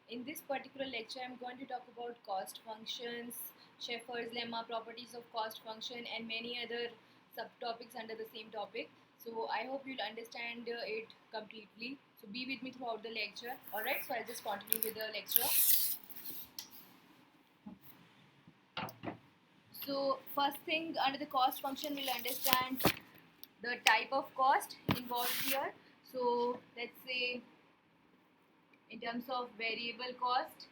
In this particular lecture, I'm going to talk about cost functions, Sheffer's lemma, properties of cost function, and many other subtopics under the same topic. So I hope you'll understand it completely. So be with me throughout the lecture. Alright, so I'll just continue with the lecture. So first thing, under the cost function, we'll understand the type of cost involved here. So let's say in terms of variable cost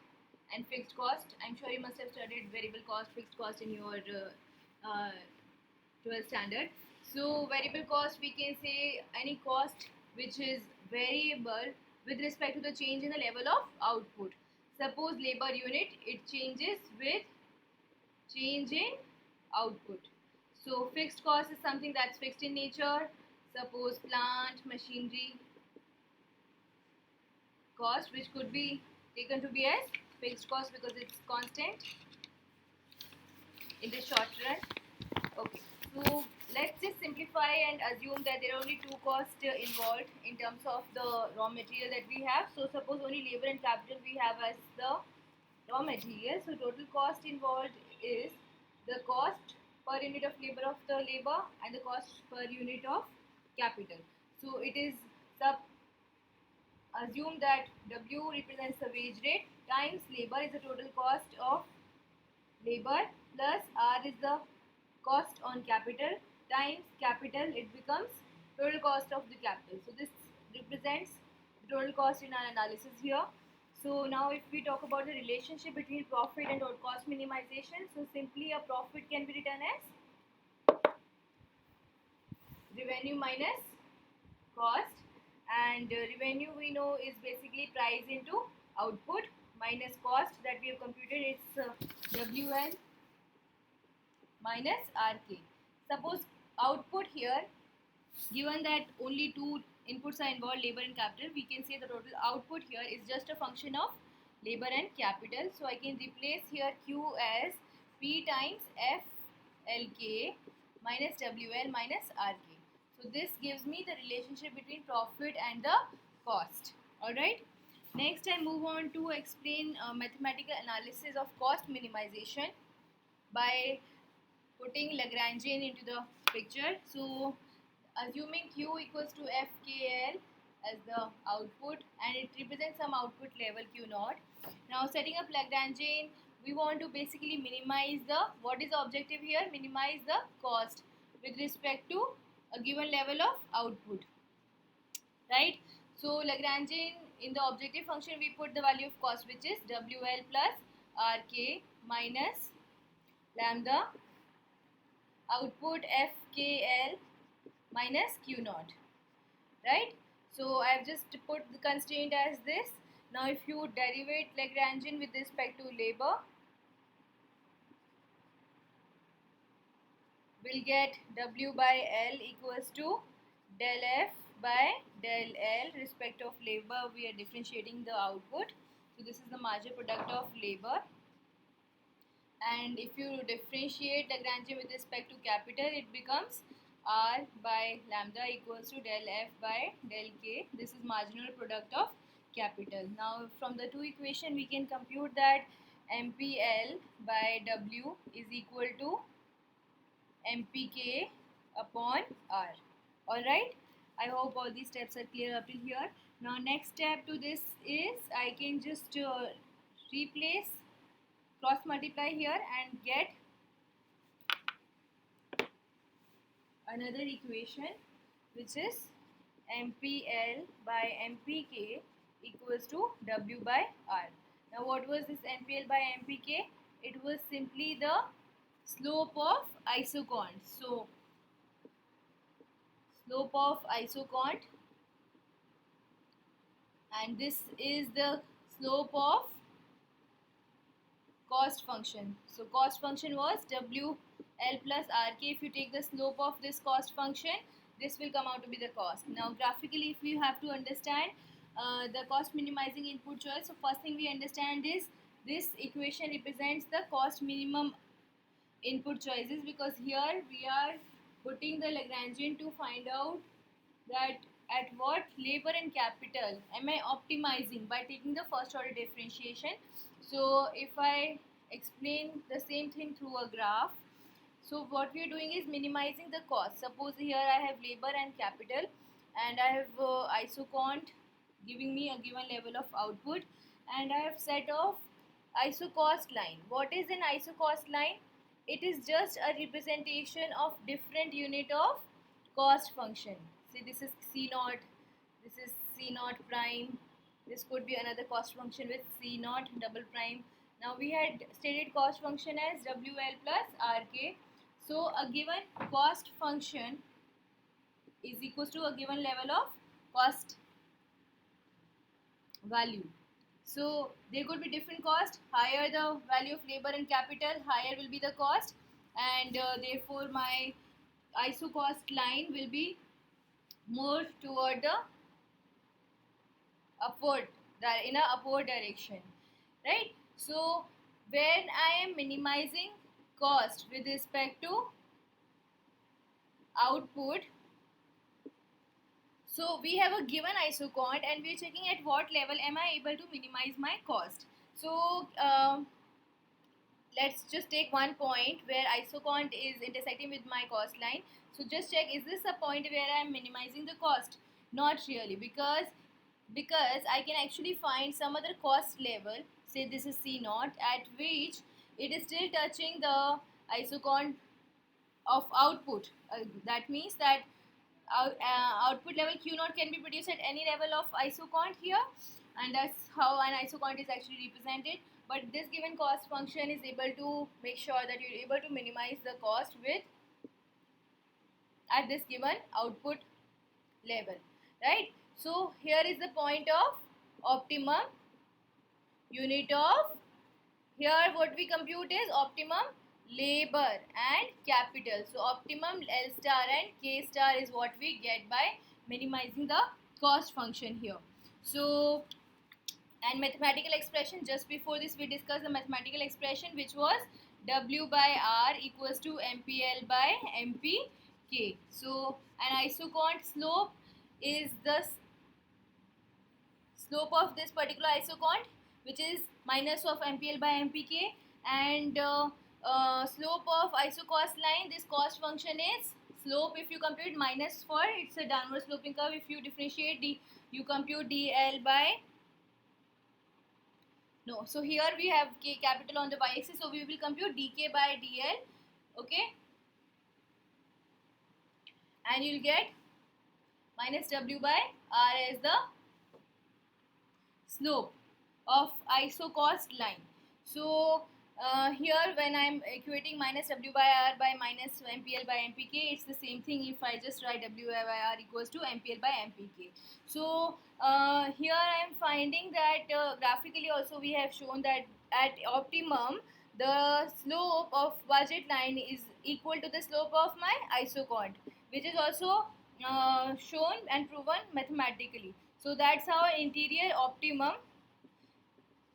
and fixed cost. I'm sure you must have studied variable cost, fixed cost in your 12th standard. So variable cost, we can say any cost which is variable with respect to the change in the level of output. Suppose labor unit, it changes with change in output. So fixed cost is something that's fixed in nature. Suppose plant, machinery cost, which could be taken to be as fixed cost because it's constant in the short run. Okay, so let's just simplify and assume that there are only two costs involved in terms of the raw material that we have. So suppose only labor and capital we have as the raw material. So total cost involved is the cost per unit of labor and the cost per unit of capital. So it is assume that W represents the wage rate times labor is the total cost of labor plus R is the cost on capital times capital, it becomes total cost of the capital. So this represents the total cost in our analysis here. So now if we talk about the relationship between profit and cost minimization, so simply a profit can be written as revenue minus cost, and revenue we know is basically price into output minus cost that we have computed, it's WL minus RK. Suppose output here, given that only two inputs are involved, labor and capital, we can say the total output here is just a function of labor and capital. So I can replace here Q as P times FLK minus WL minus RK. So this gives me the relationship between profit and the cost. Alright. Next I move on to explain mathematical analysis of cost minimization by putting Lagrangian into the picture. So assuming Q equals to FKL as the output and it represents some output level Q naught. Now setting up Lagrangian, we want to basically minimize what is the objective here? Minimize the cost with respect to a given level of output, right? So Lagrangian, in the objective function we put the value of cost, which is WL plus RK minus lambda output FKL minus Q naught, right? So I have just put the constraint as this. Now if you derivate Lagrangian with respect to labor, we'll get W by L equals to del F by del L. Respect of labor, we are differentiating the output. So this is the marginal product of labor. And if you differentiate Lagrangian with respect to capital, it becomes R by lambda equals to del F by del K. This is marginal product of capital. Now from the two equation we can compute that MPL by W is equal to MPK upon R. Alright, I hope all these steps are clear up till here. Now next step to this is I can just replace, cross multiply here and get another equation, which is MPL by MPK equals to W by R. Now what was this MPL by MPK? It was simply the slope of isocont. So slope of isocont, and this is the slope of cost function. So cost function was WL plus RK. If you take the slope of this cost function, this will come out to be the cost. Now graphically, if we have to understand the cost minimizing input choice, so first thing we understand is this equation represents the cost minimum input choices, because here we are putting the Lagrangian to find out that at what labor and capital am I optimizing by taking the first order differentiation. So if I explain the same thing through a graph, so what we are doing is minimizing the cost. Suppose here I have labor and capital, and I have isocont giving me a given level of output, and I have set of isocost line. What is an isocost line? It is just a representation of different unit of cost function. See, this is C naught, this is C naught prime, this could be another cost function with C naught double prime. Now we had stated cost function as WL plus RK. So a given cost function is equals to a given level of cost value. So there could be different cost. Higher the value of labor and capital, higher will be the cost, and therefore my ISO cost line will be more toward the upward, in a upward direction, right? So when I am minimizing cost with respect to output, so we have a given isocont and we are checking at what level am I able to minimize my cost. So let's just take one point where isocont is intersecting with my cost line. So just check, is this a point where I am minimizing the cost? Not really, because I can actually find some other cost level, say this is C naught, at which it is still touching the isocont of output. That means that output level Q naught can be produced at any level of isocont here, and that's how an isocont is actually represented. But this given cost function is able to make sure that you're able to minimize the cost with at this given output level, right? So here is the point of optimum unit of, here what we compute is optimum labor and capital. So optimum L star and K star is what we get by minimizing the cost function here. So, and mathematical expression, just before this we discussed the mathematical expression, which was W by R equals to MPL by MPK. So an isocont slope is the slope of this particular isocont, which is minus of MPL by MPK, and slope of isocost line, this cost function is slope, if you compute minus for, it's a downward sloping curve, if you differentiate you compute DL by, no, so here we have K capital on the y-axis, so we will compute dk by dl, okay, and you'll get minus W by R as the slope of isocost line. So here when I'm equating minus W by R by minus MPL by MPK, it's the same thing if I just write W by R equals to MPL by MPK. So here I am finding that graphically also we have shown that at optimum the slope of budget line is equal to the slope of my isocont, which is also shown and proven mathematically. So that's how interior optimum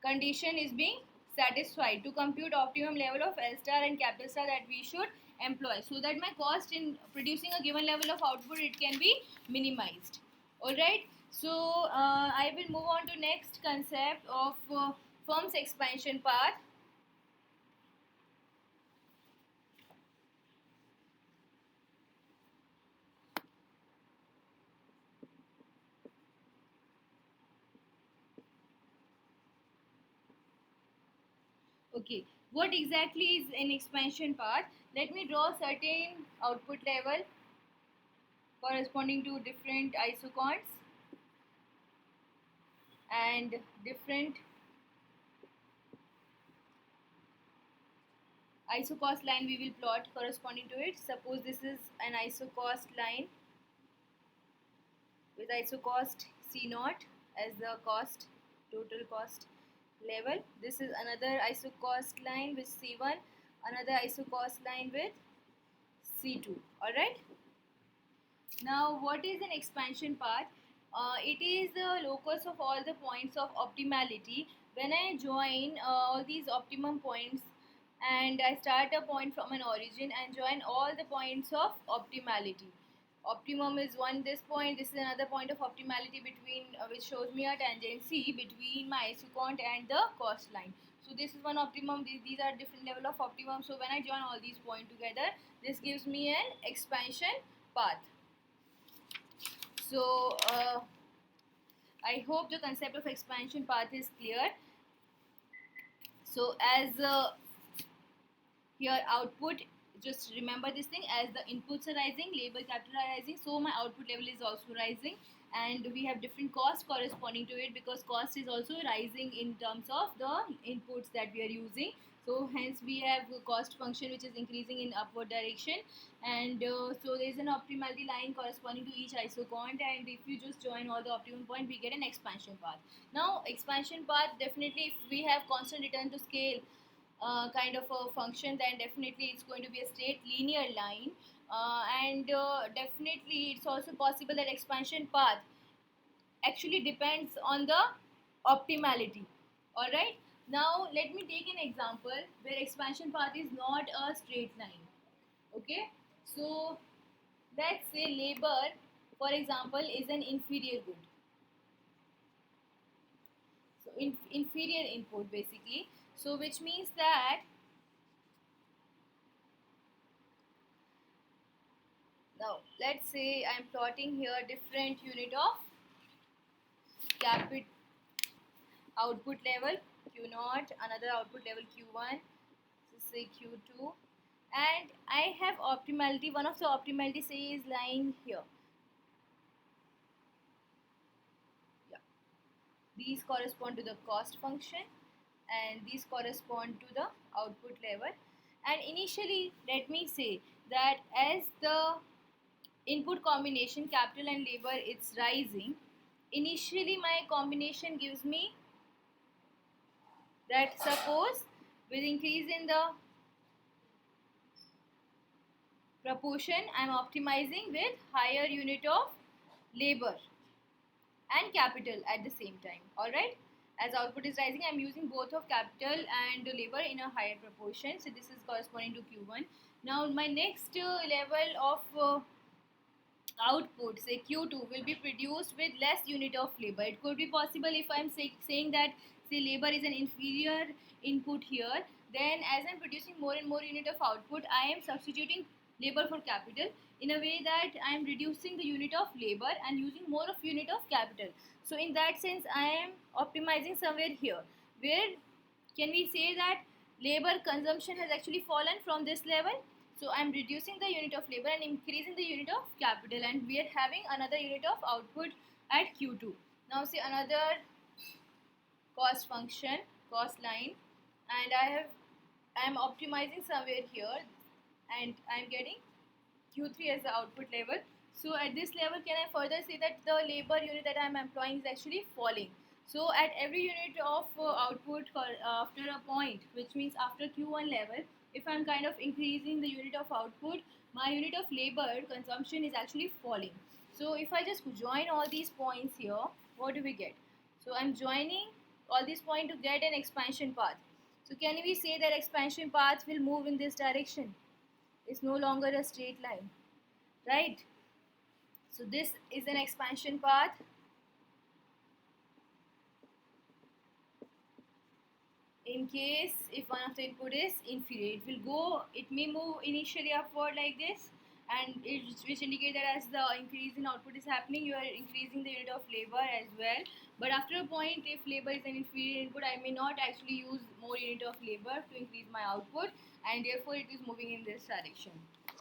condition is being satisfied to compute optimum level of L star and capital star that we should employ, so that my cost in producing a given level of output, it can be minimized. Alright, so I will move on to next concept of firm's expansion path. Okay, what exactly is an expansion path? Let me draw certain output level corresponding to different isoconts and different isocost line we will plot corresponding to it. Suppose this is an isocost line with isocost C naught as the cost, total cost level. This is another isocost line with C1, another isocost line with C2. Alright. Now what is an expansion path? It is the locus of all the points of optimality. When I join all these optimum points and I start a point from an origin and join all the points of optimality. optimum is one this point. This is another point of optimality between which shows me a tangency between my isocont and the cost line. So this is one optimum. These are different level of optimum. So when I join all these points together, this gives me an expansion path. So I hope the concept of expansion path is clear. So as here output, just remember this thing, as the inputs are rising, labor capital are rising, so my output level is also rising, and we have different costs corresponding to it, because cost is also rising in terms of the inputs that we are using. So hence we have a cost function which is increasing in upward direction, and so there is an optimality line corresponding to each isocont, and if you just join all the optimum point, we get an expansion path. Now expansion path, definitely if we have constant return to scale kind of a function, then definitely it's going to be a straight linear line, and definitely it's also possible that expansion path actually depends on the optimality. All right, now let me take an example where expansion path is not a straight line. Okay, so let's say labor, for example, is an inferior good. So inferior input basically, so which means that now let's say I'm plotting here different unit of capital output level Q0, another output level Q1, so say Q2, and I have optimality. One of the optimality say is lying here. Yeah, these correspond to the cost function, and these correspond to the output level. And initially, let me say that as the input combination capital and labor it's rising, initially my combination gives me that suppose with increase in the proportion I'm optimizing with higher unit of labor and capital at the same time. All right, as output is rising, I'm using both of capital and labor in a higher proportion, so this is corresponding to Q1. Now my next level of output, say Q2, will be produced with less unit of labor. It could be possible if I'm saying that say labor is an inferior input here, then as I'm producing more and more unit of output, I am substituting labor for capital in a way that I am reducing the unit of labor and using more of unit of capital. So in that sense, I am optimizing somewhere here, where can we say that labor consumption has actually fallen from this level. So I'm reducing the unit of labor and increasing the unit of capital, and we are having another unit of output at Q2. Now see another cost function, cost line, and I'm optimizing somewhere here, and I'm getting Q3 as the output level. So at this level, can I further say that the labor unit that I'm employing is actually falling? So at every unit of output for after a point, which means after Q1 level, if I'm kind of increasing the unit of output, my unit of labor consumption is actually falling. So if I just join all these points here, what do we get? So I'm joining all these points to get an expansion path. So can we say that expansion path will move in this direction? It's no longer a straight line, right? So this is an expansion path. In case if one of the input is inferior, it may move initially upward like this, and which indicate that as the increase in output is happening, you are increasing the unit of labor as well. But after a point, if labor is an inferior input, I may not actually use more unit of labor to increase my output, and therefore it is moving in this direction.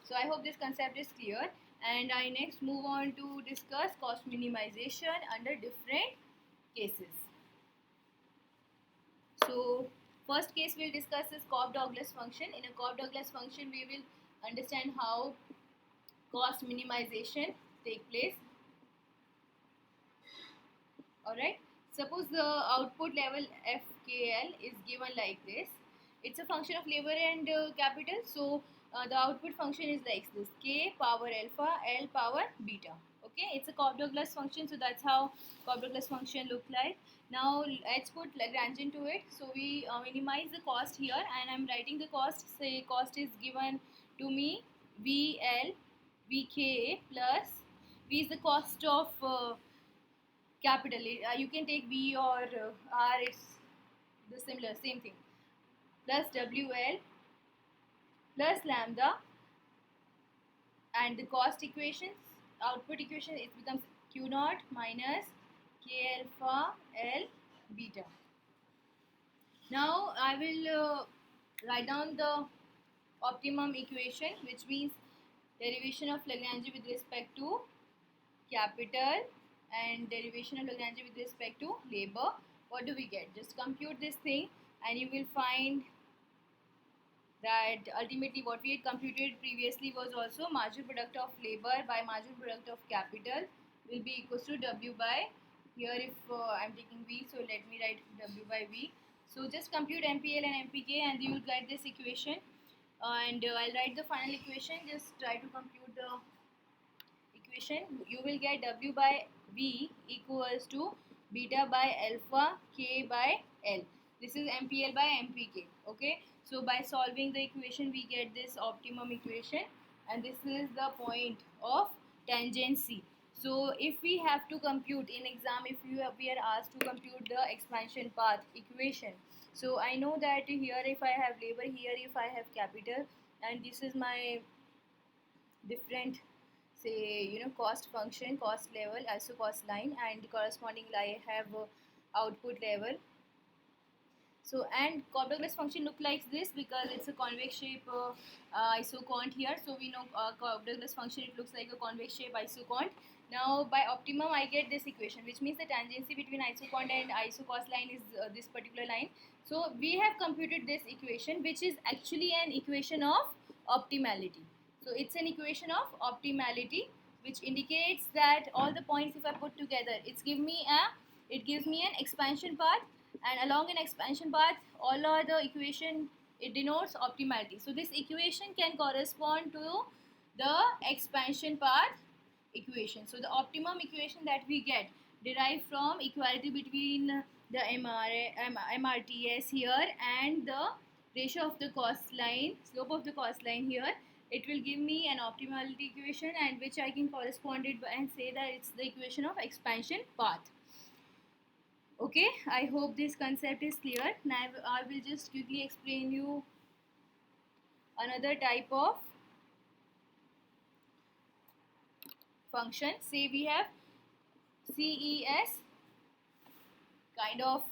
So I hope this concept is clear, and I next move on to discuss cost minimization under different cases. So first case we'll discuss is Cobb-Douglas function. In a Cobb-Douglas function, we will understand how cost minimization take place. Alright, suppose the output level FKL is given like this. It's a function of labor and capital. So the output function is like this: K power alpha, L power beta. Okay, it's a Cobb-Douglas function, so that's how Cobb-Douglas function look like. Now let's put Lagrange into it. So we minimize the cost here, and I'm writing the cost. Say cost is given to me VL Vk plus V is the cost of capital. You can take V or R, it's the similar, same thing, plus WL plus lambda, and the cost equations, output equation, it becomes Q naught minus K alpha L beta. Now I will write down the optimum equation, which means derivation of Lagrange with respect to capital and derivation of Lagrange with respect to labor. What do we get? Just compute this thing and you will find that ultimately what we had computed previously was also marginal product of labor by marginal product of capital will be equals to W by, here if I'm taking V, so let me write W by V. So just compute MPL and MPK and you will get this equation, and I'll write the final equation. Just try to compute the equation. You will get W by V equals to beta by alpha K by L. This is MPL by MPK. Okay, so by solving the equation we get this optimum equation, and this is the point of tangent C. So if we have to compute in exam, if we are asked to compute the expansion path equation, so I know that here if I have labor, here if I have capital, and this is my different, say, cost function, cost level, iso cost line, and corresponding I have output level. So, and Cobb-Douglas function look like this because it's a convex shape isocont here. So we know Cobb-Douglas function, it looks like a convex shape isocont. Now by optimum I get this equation, which means the tangency between isocont and isocos line is this particular line. So we have computed this equation, which is actually an equation of optimality. So it's an equation of optimality, which indicates that all the points if I put together, it gives me an expansion path, and along an expansion path all other equation, it denotes optimality. So this equation can correspond to the expansion path equation. So the optimum equation that we get derived from equality between the MRTS here and the ratio of the cost line, slope of the cost line here, it will give me an optimality equation, and which I can correspond it and say that it's the equation of expansion path. Okay, I hope this concept is clear. Now I will just quickly explain you another type of function. Say we have CES kind of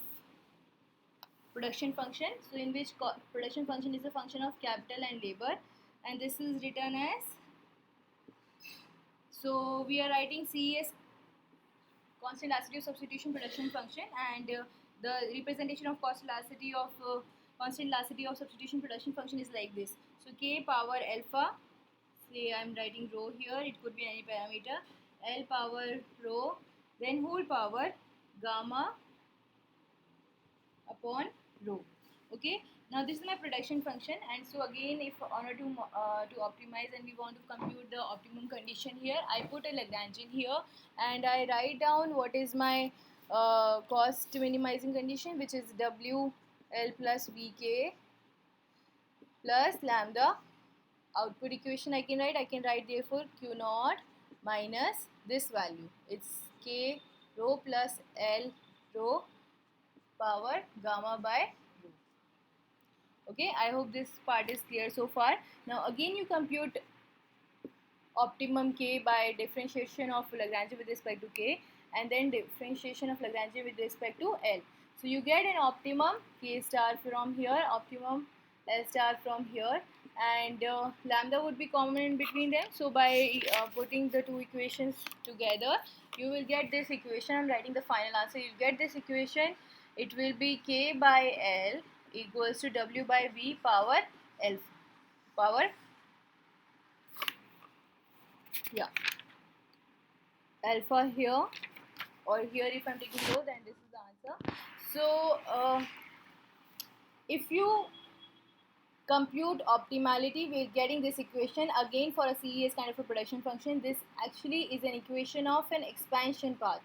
production function, so in which production function is a function of capital and labor, and this is written as, so we are writing CES, constant elasticity of substitution production function, and the representation of constant elasticity of substitution production function is like this. So K power alpha, say I'm writing rho here, it could be any parameter, L power rho, then whole power gamma upon rho. Okay, now this is my production function, and so again, if in order to optimize and we want to compute the optimum condition here, I put a Lagrangian here and I write down what is my cost minimizing condition, which is WL plus VK plus lambda. Output equation I can write therefore Q naught minus this value, it's K rho plus L rho power gamma by rho. Okay, I hope this part is clear so far. Now again you compute optimum K by differentiation of Lagrange with respect to K, and then differentiation of Lagrange with respect to L. So you get an optimum K star from here, optimum L star from here, and lambda would be common in between them. So by putting the two equations together, you will get this equation. I'm writing the final answer. You get this equation. It will be K by L equals to W by V power L power, yeah, alpha here, or here if I'm taking rho, then this is the answer. So if you compute optimality, we're getting this equation again for a CES kind of a production function. This actually is an equation of an expansion path,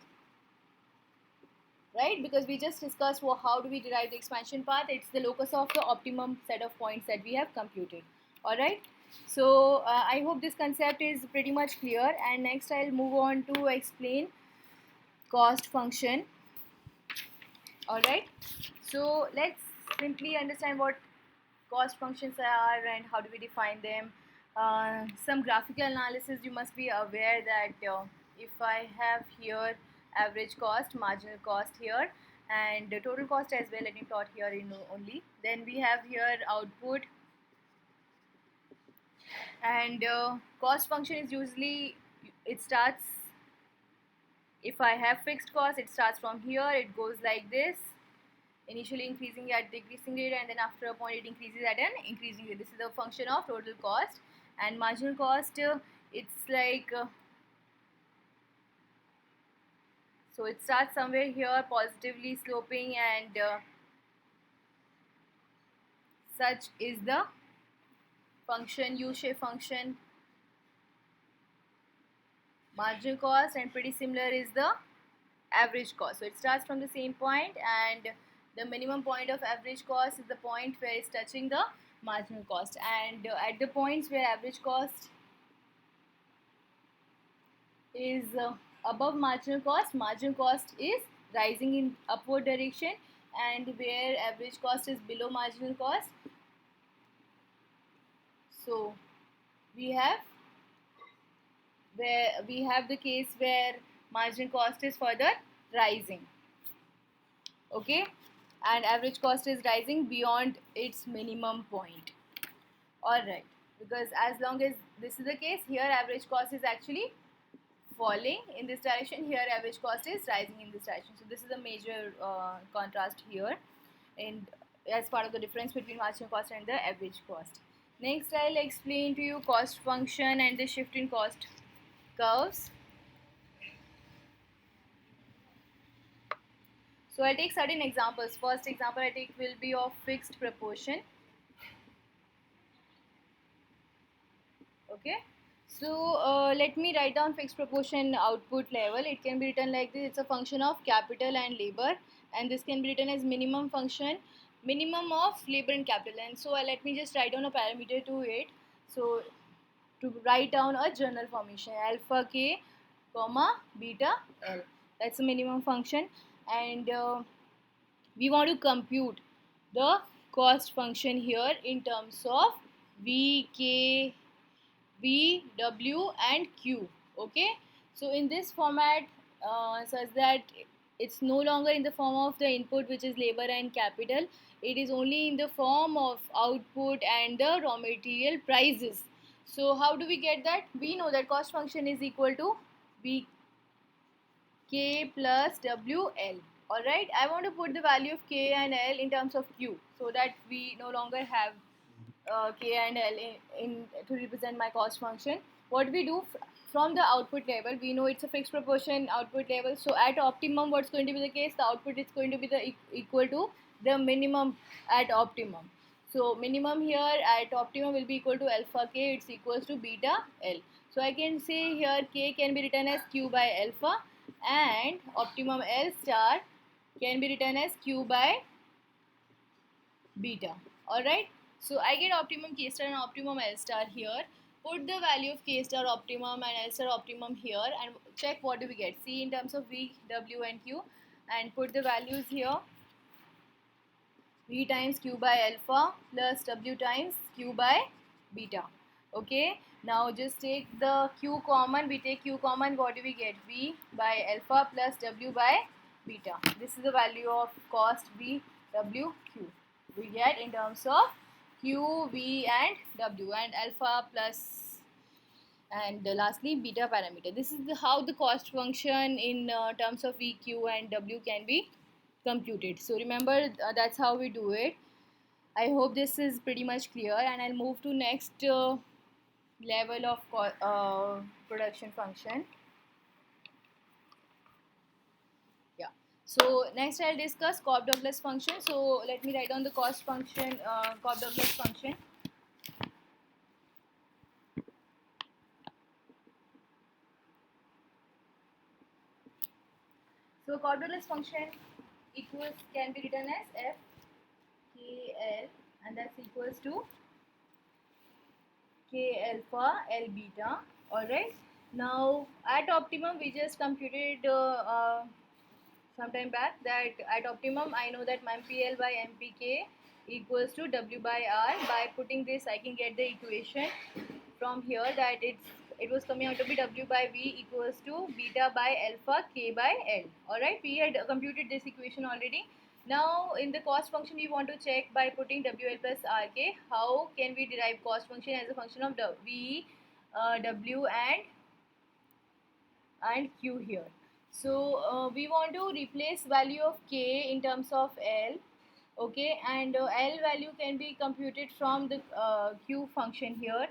right? Because we just discussed how do we derive the expansion path. It's the locus of the optimum set of points that we have computed. Alright, So I hope this concept is pretty much clear, and next I'll move on to explain cost function. Alright, so let's simply understand what cost functions are and how do we define them. Some graphical analysis, you must be aware that if I have here average cost, marginal cost here, and total cost as well, let me plot here in only. Then we have here output, and cost function is usually, it starts, if I have fixed cost, it starts from here, it goes like this, initially increasing at decreasing rate, and then after a point it increases at an increasing rate. This is the function of total cost. And marginal cost, it's like so it starts somewhere here positively sloping, and such is the function, U-shape function, marginal cost, and pretty similar is the average cost. So it starts from the same point, and the minimum point of average cost is the point where it's touching the marginal cost. And at the points where average cost is above marginal cost is rising in upward direction, and where average cost is below marginal cost, so we have the case where marginal cost is further rising, okay, and average cost is rising beyond its minimum point. Alright, because as long as this is the case, here average cost is actually falling in this direction, here average cost is rising in this direction. So this is a major contrast here, and as part of the difference between marginal cost and the average cost. Next I'll explain to you cost function and the shift in cost curves. So I'll take certain examples. First example I take will be of fixed proportion. Okay, so let me write down fixed proportion output level. It can be written like this. It's a function of capital and labor, and this can be written as minimum function, minimum of labor and capital. And so let me just write down a parameter to it. So to write down a general formation, alpha k comma beta l, that's a minimum function. And we want to compute the cost function here in terms of v, k, v, w and q. Okay, so in this format, such that it's no longer in the form of the input, which is labor and capital, it is only in the form of output and the raw material prices. So how do we get that? We know that cost function is equal to v k plus w l. Alright, I want to put the value of k and l in terms of q, so that we no longer have k and l in to represent my cost function. What we do from the output level, we know it's a fixed proportion output level. So at optimum, what's going to be the case? The output is going to be the equal to the minimum at optimum. So minimum here at optimum will be equal to alpha k, it's equals to beta l. So I can say here k can be written as q by alpha, and optimum L star can be written as q by beta. Alright, so I get optimum k star and optimum L star here. Put the value of k star optimum and L star optimum here, and check what do we get. See in terms of v, w and q, and put the values here. V times q by alpha plus w times q by beta. Okay, now just take the q common. We take q common, what do we get? V by alpha plus w by beta. This is the value of cost v, w, q we get in terms of q, v and w, and alpha plus, and lastly beta parameter. This is how the cost function in terms of v, q and w can be computed. So remember, that's how we do it. I hope this is pretty much clear, and I'll move to next level of production function. Yeah, so next I'll discuss Cobb-Douglas function. So let me write down the cost function, Cobb-Douglas function. So Cobb-Douglas function can be written as f k l, and that's equals to K alpha, L beta. Alright. Now at optimum we just computed sometime back that at optimum I know that MPL by MPK equals to W by R. By putting this I can get the equation from here that it was coming out to be W by V equals to beta by alpha K by L. Alright, we had computed this equation already. Now in the cost function we want to check by putting WL plus RK how can we derive cost function as a function of V, W and Q here. So we want to replace value of K in terms of L, okay, and L value can be computed from the Q function here.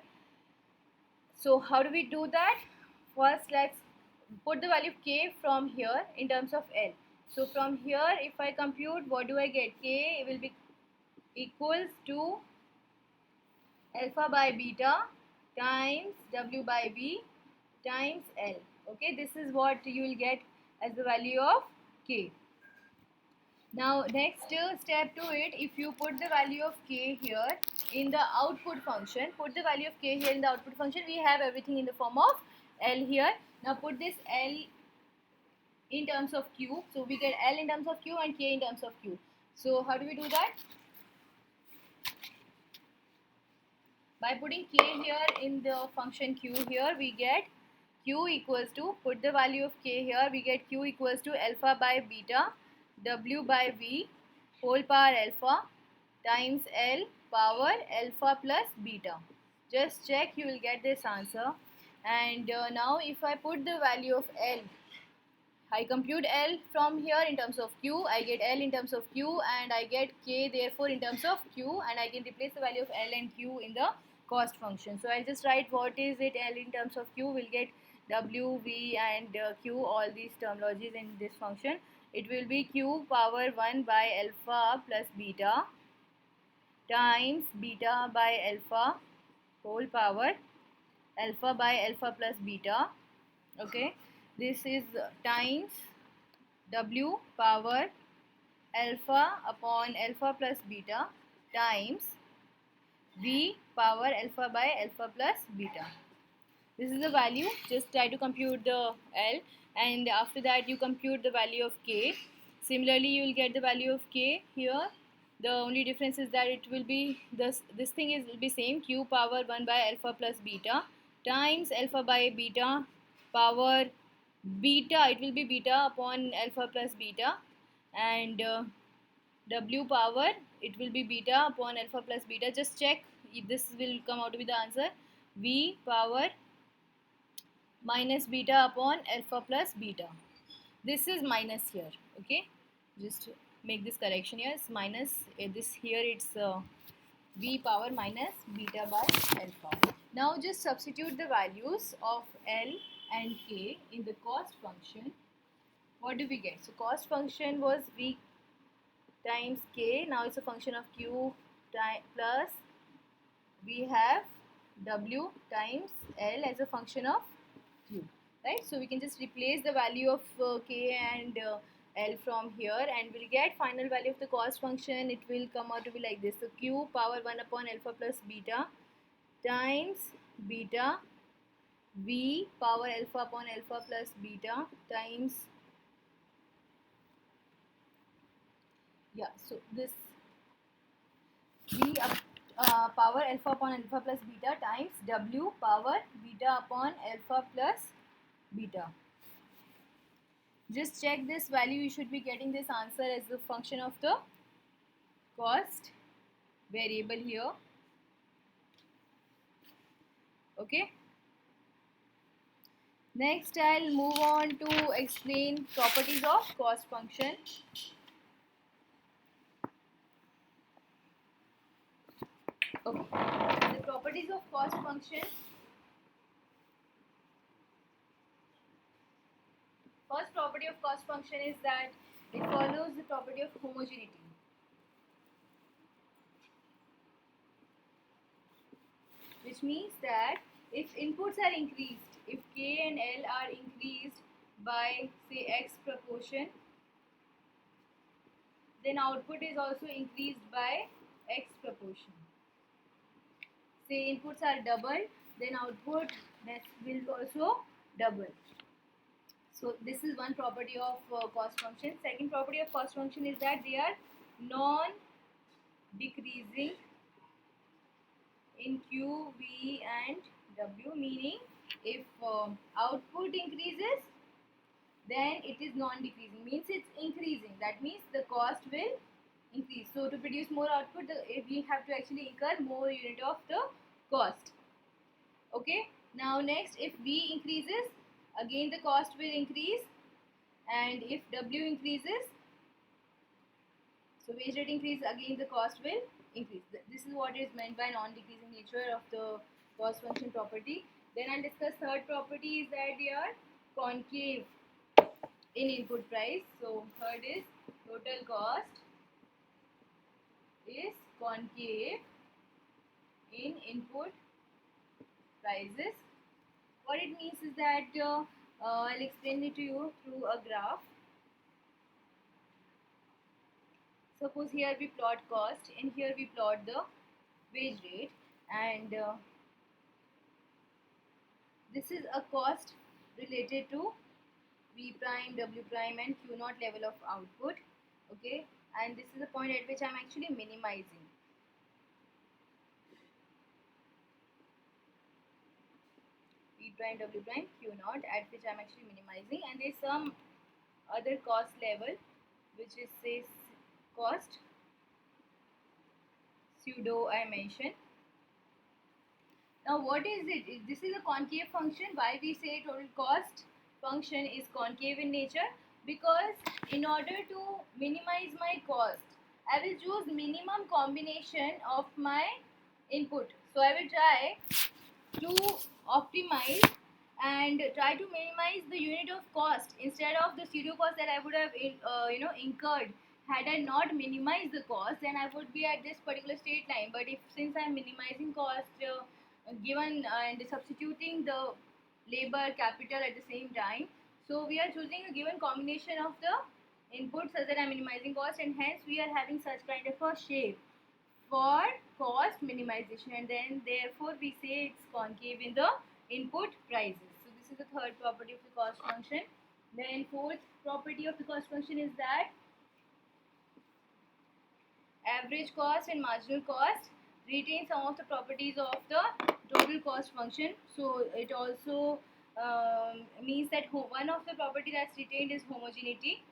So how do we do that? First let's put the value of K from here in terms of L. So from here if I compute, what do I get? K will be equals to alpha by beta times W by V times L. Okay, this is what you will get as the value of K. Now next step to it, if you put the value of K here in the output function, put the value of K here in the output function, we have everything in the form of L here. Now put this L in terms of Q, so we get L in terms of Q and K in terms of Q. So how do we do that? By putting K here in the function Q here, we get Q equals to, put the value of K here, we get Q equals to alpha by beta W by V whole power alpha times L power alpha plus beta. Just check, you will get this answer. And now if I put the value of L, I compute L from here in terms of Q, I get L in terms of Q and I get K therefore in terms of Q, and I can replace the value of L and Q in the cost function. So I'll just write what is it L in terms of Q, we'll get W, V and Q, all these terminologies in this function. It will be Q power 1 by alpha plus beta times beta by alpha whole power alpha by alpha plus beta. Okay, this is times W power alpha upon alpha plus beta times V power alpha by alpha plus beta. This is the value. Just try to compute the L, and after that you compute the value of K. Similarly you will get the value of K here. The only difference is that it will be this thing will be same, Q power 1 by alpha plus beta times alpha by beta power beta, it will be beta upon alpha plus beta, and W power, it will be beta upon alpha plus beta. Just check if this will come out to be the answer, V power minus beta upon alpha plus beta. This is minus here, okay, just make this correction here, it's minus this here, it's V power minus beta by alpha. Now just substitute the values of L and K in the cost function. What do we get? So cost function was V times K, now it's a function of Q plus we have W times L as a function of Q, right? So we can just replace the value of K and L from here and we'll get final value of the cost function. It will come out to be like this. So Q power 1 upon alpha plus beta times beta V power alpha upon alpha plus beta times, yeah, so this V power alpha upon alpha plus beta times W power beta upon alpha plus beta. Just check this value, you should be getting this answer as the function of the cost variable here. Okay. Next I'll move on to explain properties of cost function. Okay. The properties of cost function. First property of cost function is that it follows the property of homogeneity. Which means that if inputs are increased, if K and L are increased by say X proportion, then output is also increased by X proportion. say inputs are double, then output that will also double. So this is one property of cost function. Second property of cost function is that they are non-decreasing in Q, V and W, meaning if output increases, then it is non-decreasing, means it's increasing. That means the cost will increase. So to produce more output, we have to actually incur more unit of the cost. Okay. Now next, if V increases, again the cost will increase, and if W increases, so wage rate increase, again the cost will increase. This is what is meant by non-decreasing nature of the cost function property. Then I'll discuss third property is that they are concave in input price. So third is total cost is concave in input prices. What it means is that I'll explain it to you through a graph. Suppose here we plot cost and here we plot the wage rate, and this is a cost related to V prime, W prime and Q naught level of output. Okay, and this is the point at which I'm actually minimizing. V prime, W prime, Q naught, at which I'm actually minimizing, and there's some other cost level which is say cost pseudo I mentioned. Now what is it? This is a concave function. Why we say total cost function is concave in nature? Because in order to minimize my cost, I will choose minimum combination of my input. So I will try to optimize and try to minimize the unit of cost instead of the pseudo cost that I would have incurred had I not minimized the cost. Then I would be at this particular state line. But if since I am minimizing cost given and substituting the labor capital at the same time, so we are choosing a given combination of the inputs such that I am minimizing cost, and hence we are having such kind of a shape for cost minimization, and then therefore we say it's concave in the input prices. So this is the third property of the cost function. Then fourth property of the cost function is that average cost and marginal cost retain some of the properties of the total cost function. So it also means that one of the property that's retained is homogeneity.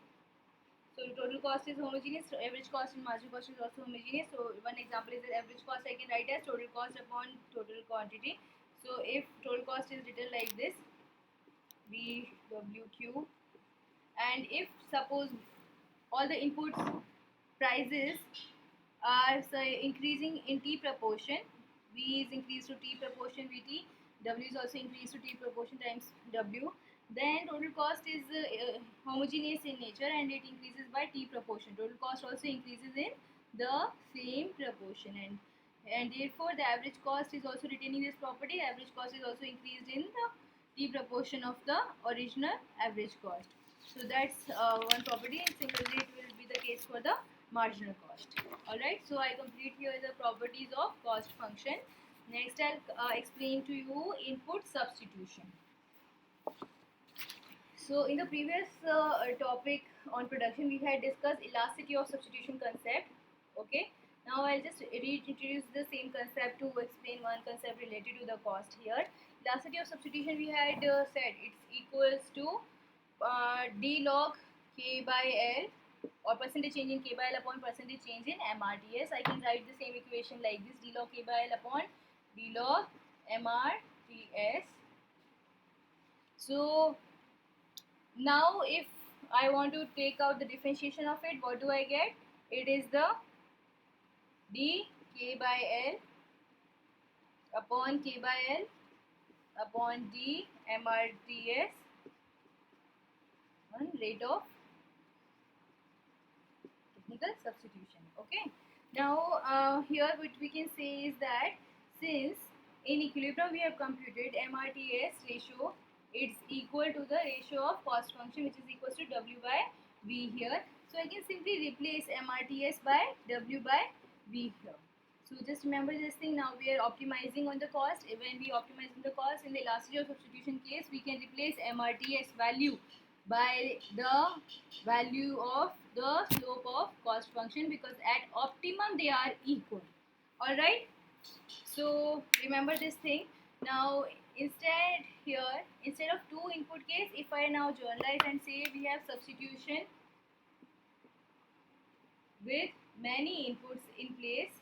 So total cost is homogeneous, so average cost and marginal cost is also homogeneous. So one example is that average cost I can write as total cost upon total quantity. So if total cost is written like this, VWQ, and if suppose all the inputs prices are increasing in T proportion, V is increased to T proportion Vt, W is also increased to T proportion times W, then total cost is homogeneous in nature and it increases by T proportion. Total cost also increases in the same proportion, and therefore the average cost is also retaining this property. Average cost is also increased in the T proportion of the original average cost. So that's one property, and similarly it will be the case for the marginal cost. Alright, so I complete here the properties of cost function. Next I'll explain to you input substitution. So in the previous topic on production, we had discussed elasticity of substitution concept. Okay, now I'll just reintroduce the same concept to explain one concept related to the cost here. Elasticity of substitution, we had said it's equals to d log k by L, or percentage change in k by L upon percentage change in MRTS. I can write the same equation like this: d log k by L upon d log MRTS. So now if I want to take out the differentiation of it, what do I get? It is the d k by L upon k by L upon d MRTS on rate of technical substitution. Okay. Now here what we can say is that since in equilibrium we have computed MRTS ratio, it's equal to the ratio of cost function, which is equal to W by V here. So I can simply replace MRTS by W by V here. So just remember this thing. Now we are optimizing on the cost. When we optimize on the cost in the elasticity of substitution case, we can replace MRTS value by the value of the slope of cost function, because at optimum they are equal. Alright. So remember this thing. Now instead of two input case, if I now generalize and say we have substitution with many inputs in place,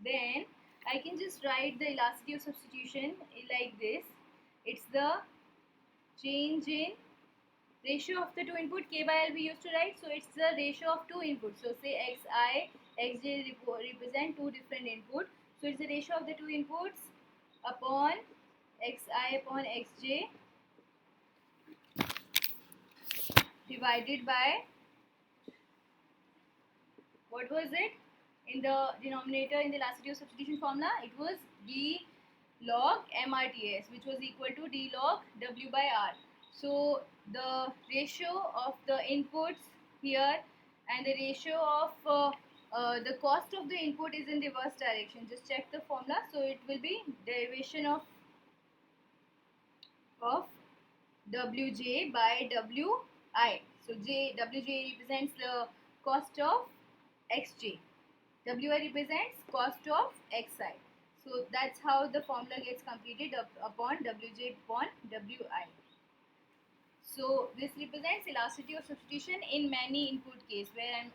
then I can just write the elasticity of substitution like this. It's the change in ratio of the two input. K by L we used to write, so it's the ratio of two inputs. So say xi, xj represent two different inputs. So it's the ratio of the two inputs upon xi upon xj divided by, what was it in the denominator in the elasticity of substitution formula? It was d log MRTS, which was equal to d log W by R. So the ratio of the inputs here and the ratio of the cost of the input is in reverse direction. Just check the formula. So it will be derivation of Wj by Wi. So Wj represents the cost of xj. Wi represents cost of xi. So that's how the formula gets completed upon Wj upon Wi. So this represents elasticity of substitution in many input case, where I'm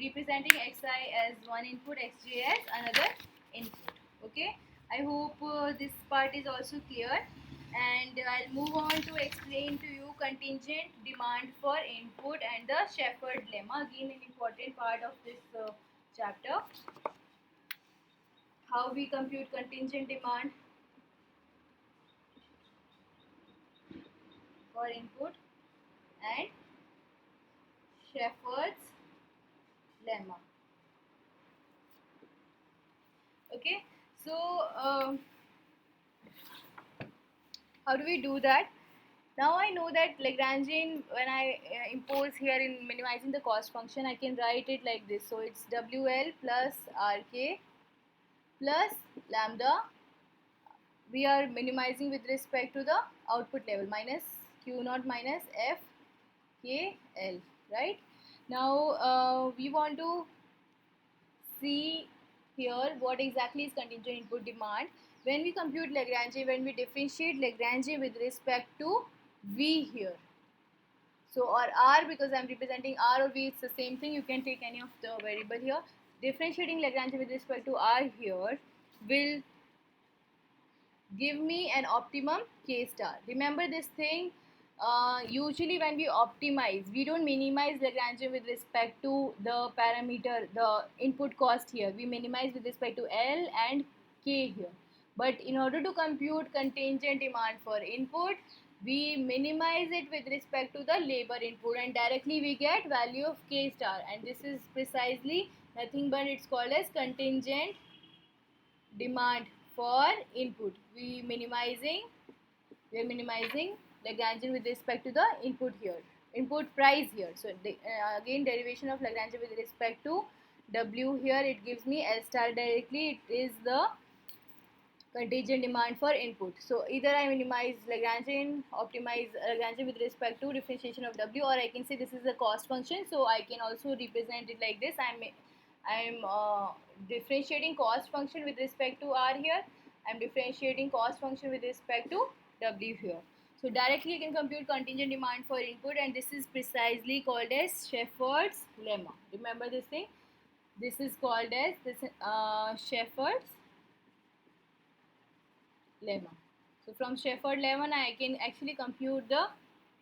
representing xi as one input, xj as another input. Okay, I hope this part is also clear, and I'll move on to explain to you contingent demand for input and the Shepard lemma. Again, an important part of this chapter. How we compute contingent demand for input and Shepard's lemma. Okay, so how do we do that? Now I know that Lagrangian, when I impose here in minimizing the cost function, I can write it like this. So it's WL plus RK plus lambda. We are minimizing with respect to the output level, minus Q naught minus F K L, right? Now we want to see here what exactly is contingent input demand. When we compute Lagrangian, when we differentiate Lagrangian with respect to V here, so or R, because I am representing R or V, it's the same thing. You can take any of the variable here. Differentiating Lagrangian with respect to R here will give me an optimum K star. Remember this thing. Usually when we optimize, we don't minimize Lagrangian with respect to the parameter, the input cost here. We minimize with respect to L and K here. But in order to compute contingent demand for input, we minimize it with respect to the labor input, and directly we get value of K star, and this is precisely nothing but it's called as contingent demand for input. We are minimizing Lagrangian with respect to the input here, input price here. So again, derivation of Lagrangian with respect to W here, it gives me L star directly. It is the contingent demand for input. So either I minimize Lagrangian, optimize Lagrangian with respect to differentiation of W, or I can say this is a cost function. So I can also represent it like this. I'm differentiating cost function with respect to R here. I'm differentiating cost function with respect to W here. So directly you can compute contingent demand for input, and this is precisely called as Shepard's lemma. Remember this thing. This is called as Shepard's lemma. So from Shepard lemma, I can actually compute the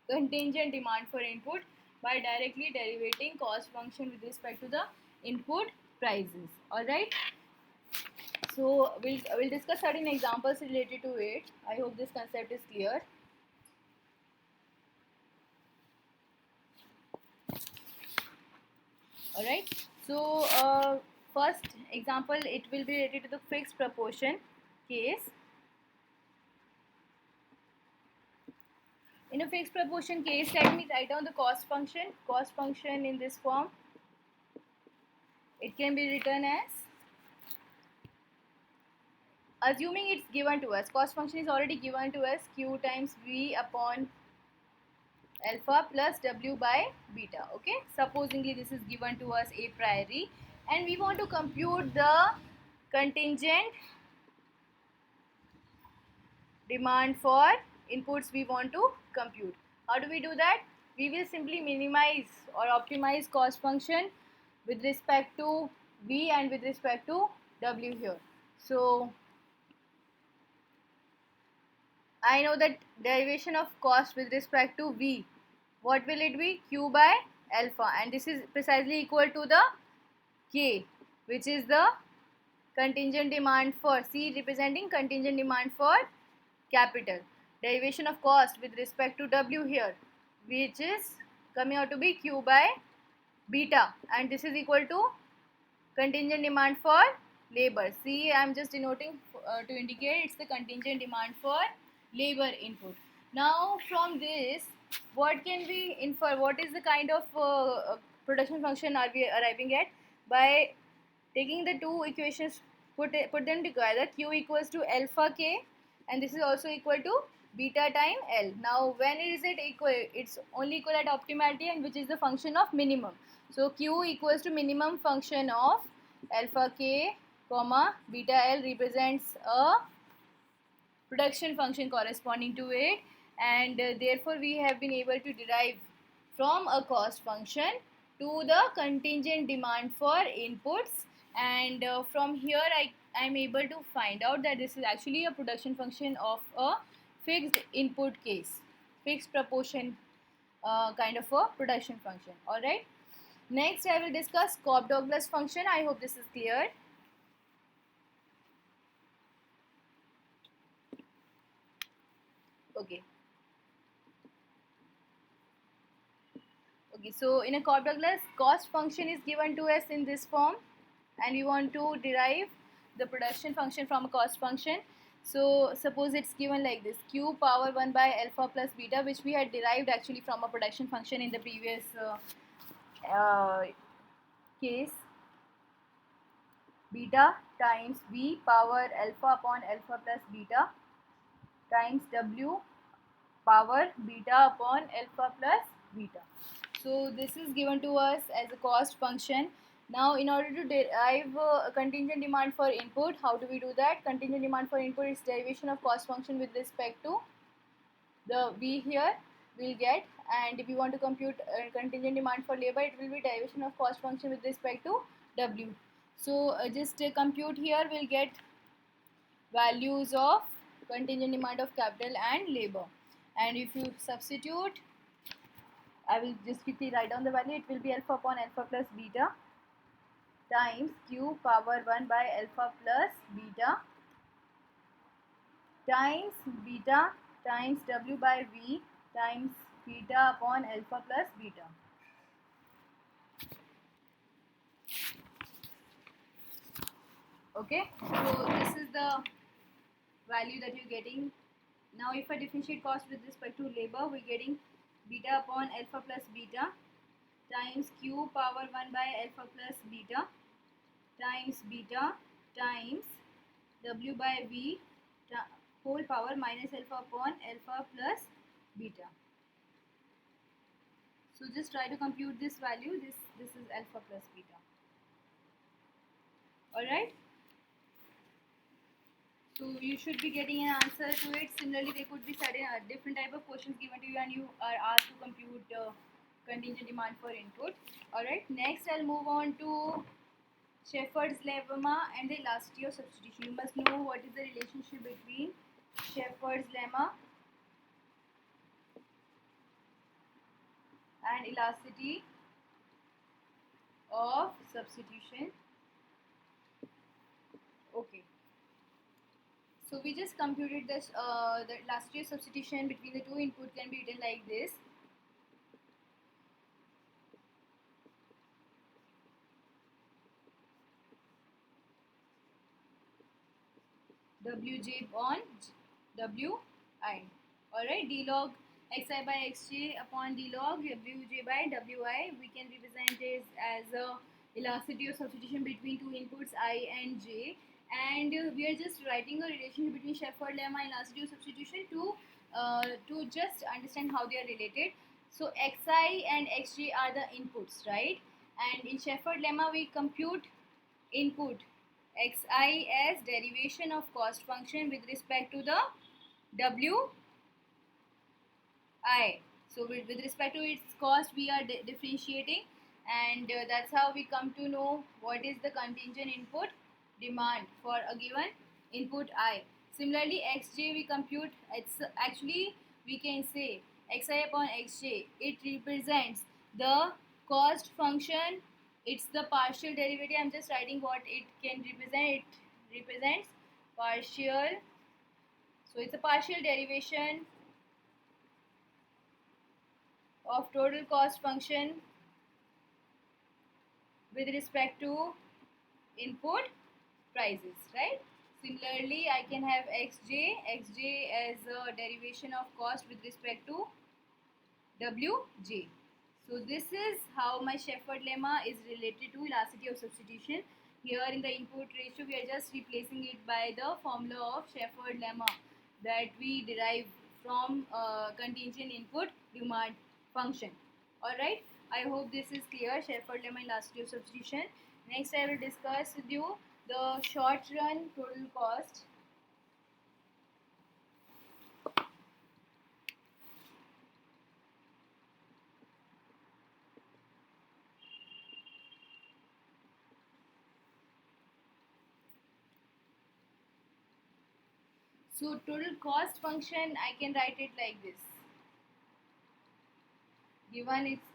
contingent demand for input by directly derivating cost function with respect to the input prices. All right. So we'll discuss certain examples related to it. I hope this concept is clear. All right. So first example, it will be related to the fixed proportion case. In a fixed proportion case, let me write down the cost function. Cost function in this form. it can be written as, assuming it's given to us, cost function is already given to us, q times v upon alpha plus w by beta. Okay, supposingly this is given to us a priori, and we want to compute the contingent demand for inputs we want to compute. How do we do that? We will simply minimize or optimize cost function with respect to v and with respect to w here. So I know that derivation of cost with respect to v, what will it be? Q by alpha, and this is precisely equal to the K, which is the contingent demand for, C representing contingent demand for capital. Derivation of cost with respect to W here, which is coming out to be Q by beta, and this is equal to contingent demand for labor. C I am just denoting to indicate it's the contingent demand for labor input. Now from this, what can we infer? What is the kind of production function are we arriving at? By taking the two equations, put them together, q equals to alpha k, and this is also equal to beta time L. Now when is it equal? It's only equal at optimality, and which is the function of minimum. So q equals to minimum function of alpha k comma beta L represents a production function corresponding to it, and therefore we have been able to derive from a cost function to the contingent demand for inputs, and from here I am able to find out that this is actually a production function of a fixed input case, fixed proportion kind of a production function. Alright, next I will discuss Cobb-Douglas function. I hope this is clear. Okay. Okay, so in a Cobb-Douglas, cost function is given to us in this form, and we want to derive the production function from a cost function. So suppose it's given like this, q power 1 by alpha plus beta, which we had derived actually from a production function in the previous case, beta times v power alpha upon alpha plus beta times w power beta upon alpha plus beta. So this is given to us as a cost function. Now in order to derive a contingent demand for input, how do we do that? Contingent demand for input is derivation of cost function with respect to the v here we'll get, and if you want to compute contingent demand for labor, it will be derivation of cost function with respect to w. So just compute here, we'll get values of contingent demand of capital and labor, and if you substitute, I will just quickly write down the value. It will be alpha upon alpha plus beta times q power 1 by alpha plus beta times beta times w by v times beta upon alpha plus beta. Okay, so this is the value that you're getting. Now if I differentiate cost with respect to labor, we're getting beta upon alpha plus beta times q power 1 by alpha plus beta times beta times w by v whole power minus alpha upon alpha plus beta. So just try to compute this value. This is alpha plus beta. Alright, so you should be getting an answer to it. Similarly, there could be certain different type of questions given to you, and you are asked to compute contingent demand for input. Alright, next I'll move on to Shepard's lemma and the elasticity of substitution. You must know what is the relationship between Shepard's lemma and elasticity of substitution. Okay, so we just computed this. The elasticity of substitution between the two input can be written like this. Wj upon Wi. Alright, d log xi by xj upon d log wj by wi. We can represent it as elasticity of substitution between two inputs I and j, and we are just writing a relationship between Shepard lemma and elasticity of substitution to just understand how they are related. So xi and xj are the inputs, right? And in Shepard lemma we compute input xi as derivation of cost function with respect to the wi. So with respect to its cost we are differentiating, and that's how we come to know what is the contingent input demand for a given input I. Similarly xj we compute, it's actually we can say xi upon xj, it represents the cost function, it's the partial derivative. I'm just writing what it can represent. It represents partial, so it's a partial derivation of total cost function with respect to input prices, right? Similarly, I can have xj as a derivation of cost with respect to wj. So this is how my Shepard lemma is related to elasticity of substitution. Here in the input ratio, we are just replacing it by the formula of Shepard lemma that we derive from contingent input demand function. Alright, I hope this is clear, Shepard lemma elasticity of substitution. Next, I will discuss with you the short run total cost. So total cost function, I can write it like this. Given its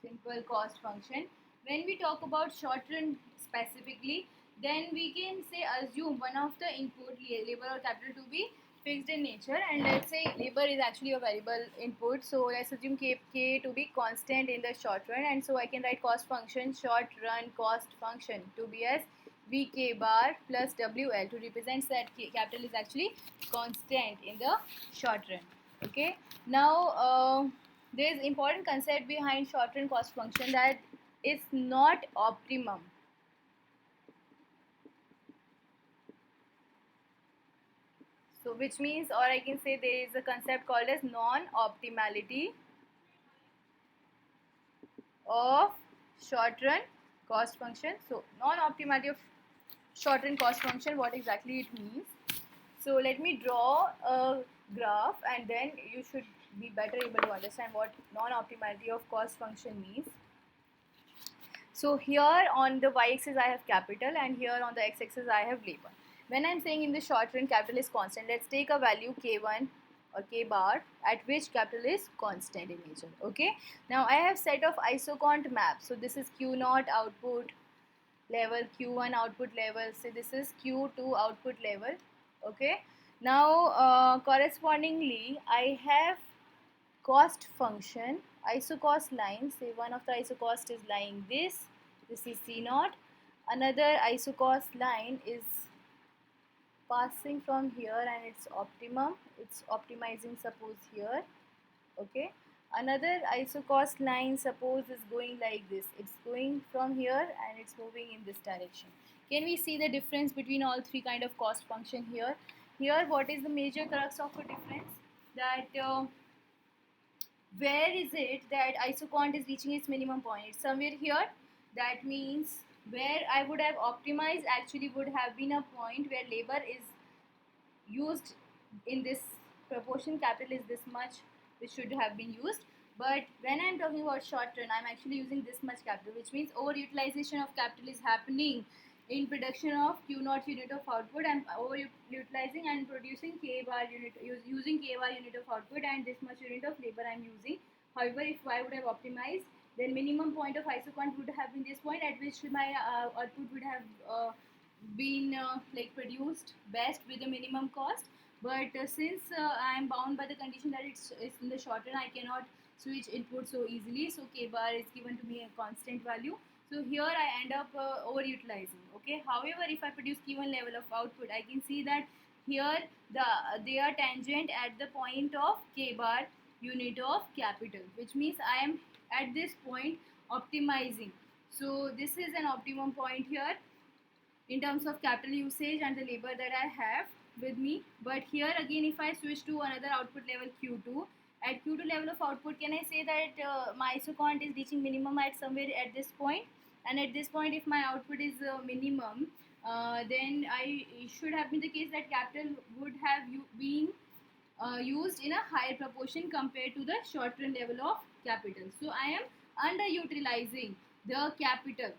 simple cost function. When we talk about short run specifically, then we can say assume one of the input labor or capital to be fixed in nature, and let's say labor is actually a variable input, so let's assume k to be constant in the short run, and so I can write cost function short run cost function to be as vk bar plus wl to represent that capital is actually constant in the short run. Okay, now there is important concept behind short run cost function, that it's not optimum. So which means, or I can say there is a concept called as non-optimality of short run cost function. So non-optimality of short run cost function, what exactly it means. So let me draw a graph and then you should be better able to understand what non-optimality of cost function means. So here on the y-axis I have capital and here on the x-axis I have labor. When I'm saying in the short run capital is constant, let's take a value k1 or k bar at which capital is constant in nature. Okay. Now I have set of isocont maps. So this is q0 output level, q1 output level. So this is q2 output level. Okay. Now correspondingly I have cost function isocost line. Say one of the isocost is lying this is c0, another isocost line is passing from here and it's optimum, it's optimizing suppose here. Okay, another isocost line suppose is going like this, it's going from here and it's moving in this direction. Can we see the difference between all three kind of cost function here? Here what is the major crux of a difference, that where is it that isocont is reaching its minimum point? It's somewhere here. That means where I would have optimized actually would have been a point where labor is used in this proportion, capital is this much, which should have been used. But when I'm talking about short run, I'm actually using this much capital, which means overutilization of capital is happening in production of Q0 unit of output. I'm overutilizing and producing K bar unit, using K bar unit of output, and this much unit of labor I'm using. However, if I would have optimized, then minimum point of isocont would have been this point at which my output would have been like produced best with the minimum cost. But since I am bound by the condition that it's in the short run, I cannot switch input so easily, so k bar is given to me a constant value. So here I end up overutilizing. Okay, however, if I produce given level of output, I can see that here they are tangent at the point of k bar unit of capital, which means I am at this point optimizing. So this is an optimum point here in terms of capital usage and the labor that I have with me. But here again, if I switch to another output level Q2, at Q2 level of output, can I say that my isocont is reaching minimum at somewhere at this point? And at this point, if my output is minimum, then I should have been the case that capital would have been used in a higher proportion compared to the short run level of capital. So I am underutilizing the capital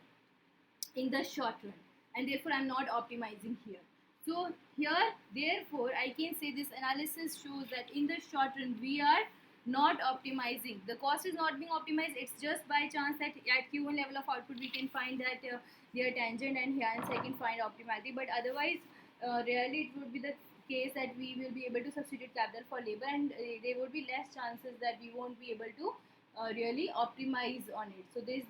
in the short run, and therefore I'm not optimizing here. So here, therefore, I can say this analysis shows that in the short run we are not optimizing. The cost is not being optimized. It's just by chance that at Q1 level of output we can find that they are tangent, and hence I can find optimality. But otherwise, rarely it would be the case that we will be able to substitute capital for labor, and there would be less chances that we won't be able to really optimize on it. So this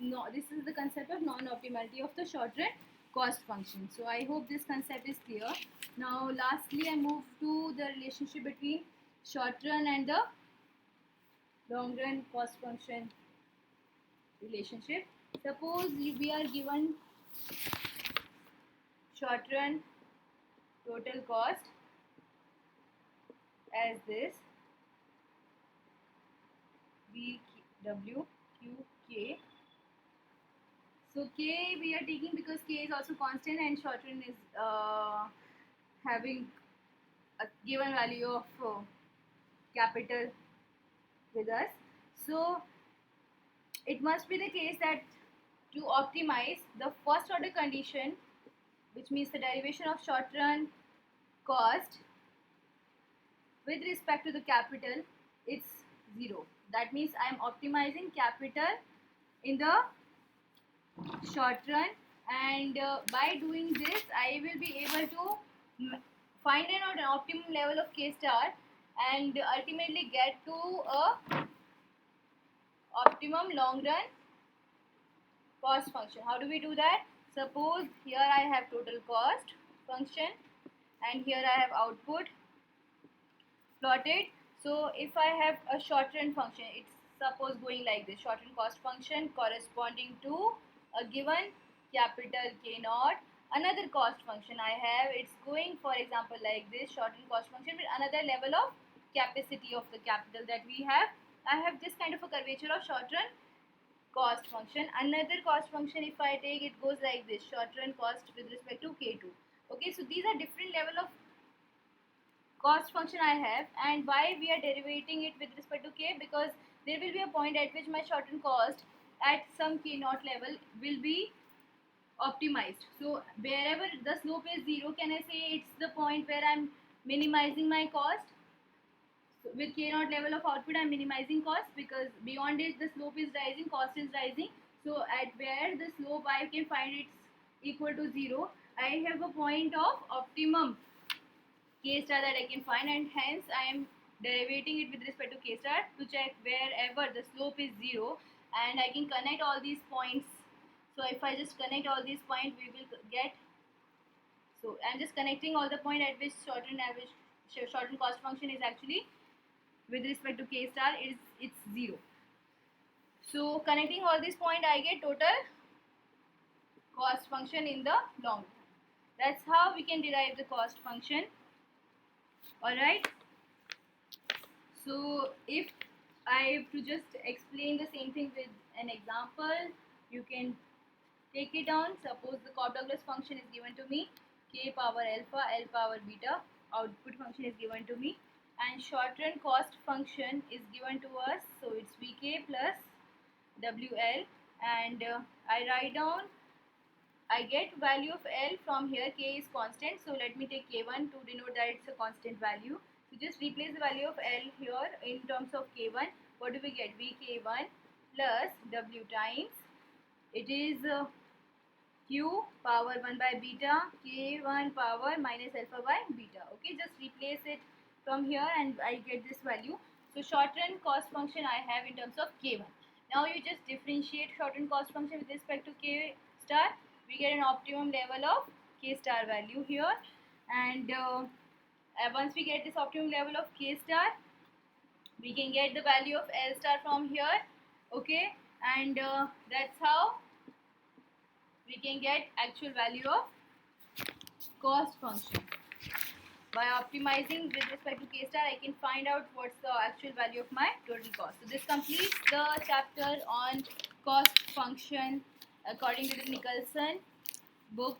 is the concept of non-optimality of the short run cost function. So I hope this concept is clear. Now lastly, I move to the relationship between short run and the long run cost function relationship. Suppose we are given short run total cost as this BW QK. So K we are taking because K is also constant, and short run is having a given value of capital with us. So it must be the case that to optimize the first order condition, which means the derivation of short run cost with respect to the capital, it's 0. That means I am optimizing capital in the short run, and by doing this I will be able to find out an optimum level of K star and ultimately get to a optimum long run cost function. How do we do that? Suppose here I have total cost function and here I have output plotted. So if I have a short run function, it's suppose going like this: short run cost function corresponding to a given capital K naught. Another cost function I have, it's going for example like this: short run cost function with another level of capacity of the capital that we have. I have this kind of a curvature of short run cost function. Another cost function if I take, it goes like this: short run cost with respect to K2. Okay, so these are different level of cost function I have, and why we are derivating it with respect to K? Because there will be a point at which my short run cost at some K naught level will be optimized. So wherever the slope is 0, can I say it's the point where I'm minimizing my cost? So with K naught level of output, I'm minimizing cost, because beyond it the slope is rising, cost is rising. So at where the slope I can find it's equal to 0, I have a point of optimum K star that I can find, and hence I am derivating it with respect to K star to check wherever the slope is 0, and I can connect all these points. So if I just connect all these points, we will get, so I'm just connecting all the point at which short run cost function is actually with respect to K star it's 0. So connecting all these points, I get total cost function in the long run. That's how we can derive the cost function. Alright, so if I have to just explain the same thing with an example, you can take it down. Suppose the Cobb-Douglas function is given to me, K power alpha, L power beta, output function is given to me, and short run cost function is given to us, so it's Vk plus Wl, and I write down, I get value of L from here. K is constant, so let me take K1 to denote that it's a constant value. So just replace the value of L here in terms of K1. What do we get? Vk1 plus W times, it is Q power 1 by beta, K1 power minus alpha by beta. Okay, just replace it from here and I get this value. So short run cost function I have in terms of K1. Now you just differentiate short run cost function with respect to K star. We get an optimum level of K star value here, and once we get this optimum level of K star, we can get the value of L star from here. Okay, and that's how we can get actual value of cost function. By optimizing with respect to K star, I can find out what's the actual value of my total cost. So this completes the chapter on cost function according to the Nicholson book.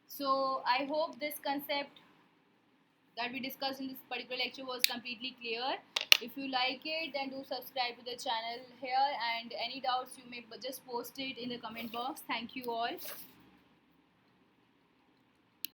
So I hope this concept that we discussed in this particular lecture was completely clear. If you like it, then do subscribe to the channel here, and any doubts you may just post it in the comment box. Thank you all.